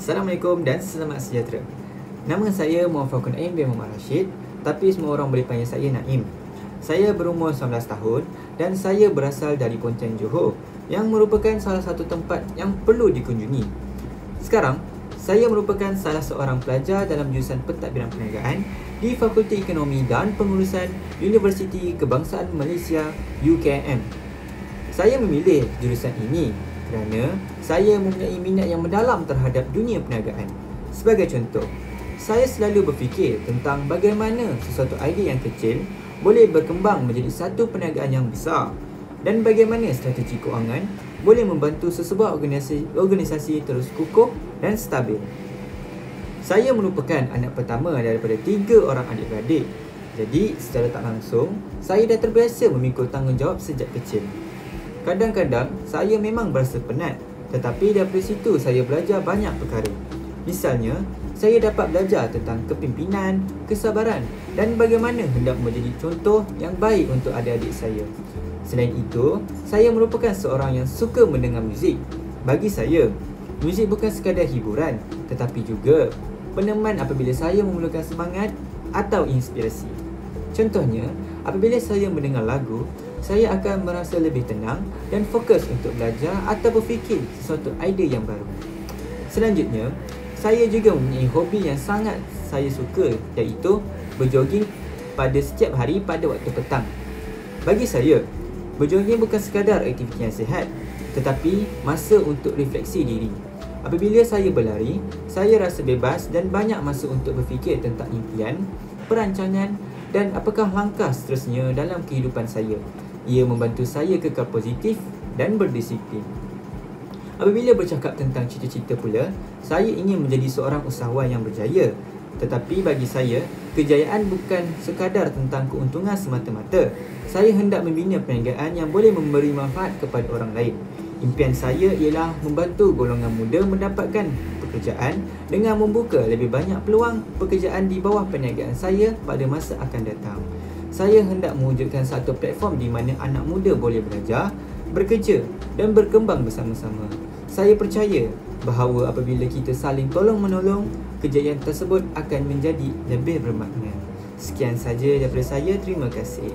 Assalamualaikum dan selamat sejahtera. Nama saya Muhammad Naim bin Muhammad Rashid, tapi semua orang boleh panggil saya Naim. Saya berumur 19 tahun dan saya berasal dari Pontian, Johor, yang merupakan salah satu tempat yang perlu dikunjungi. Sekarang, saya merupakan salah seorang pelajar dalam jurusan Pentadbiran Perniagaan di Fakulti Ekonomi dan Pengurusan Universiti Kebangsaan Malaysia UKM. Saya memilih jurusan ini kerana saya mempunyai minat yang mendalam terhadap dunia perniagaan. Sebagai contoh, saya selalu berfikir tentang bagaimana sesuatu idea yang kecil boleh berkembang menjadi satu perniagaan yang besar dan bagaimana strategi kewangan boleh membantu sesebuah organisasi terus kukuh dan stabil. Saya merupakan anak pertama daripada 3 orang adik-beradik. Jadi, secara tak langsung, saya dah terbiasa memikul tanggungjawab sejak kecil. Kadang-kadang, saya memang berasa penat, tetapi daripada situ saya belajar banyak perkara. Misalnya, saya dapat belajar tentang kepimpinan, kesabaran dan bagaimana hendak menjadi contoh yang baik untuk adik-adik saya. Selain itu, saya merupakan seorang yang suka mendengar muzik. Bagi saya, muzik bukan sekadar hiburan, tetapi juga peneman apabila saya memerlukan semangat atau inspirasi. Contohnya, apabila saya mendengar lagu, saya akan merasa lebih tenang dan fokus untuk belajar atau berfikir sesuatu idea yang baru. Selanjutnya, saya juga mempunyai hobi yang sangat saya suka, iaitu berjoging pada setiap hari pada waktu petang. Bagi saya, berjoging bukan sekadar aktiviti yang sihat, tetapi masa untuk refleksi diri. Apabila saya berlari, saya rasa bebas dan banyak masa untuk berfikir tentang impian, perancangan dan apakah langkah seterusnya dalam kehidupan saya. Ia membantu saya kekal positif dan berdisiplin. Apabila bercakap tentang cita-cita pula, saya ingin menjadi seorang usahawan yang berjaya. Tetapi bagi saya, kejayaan bukan sekadar tentang keuntungan semata-mata. Saya hendak membina perniagaan yang boleh memberi manfaat kepada orang lain. Impian saya ialah membantu golongan muda mendapatkan pekerjaan dengan membuka lebih banyak peluang pekerjaan di bawah perniagaan saya pada masa akan datang. Saya hendak mewujudkan satu platform di mana anak muda boleh belajar, bekerja dan berkembang bersama-sama. Saya percaya bahawa apabila kita saling tolong-menolong, kejayaan tersebut akan menjadi lebih bermakna. Sekian saja daripada saya. Terima kasih.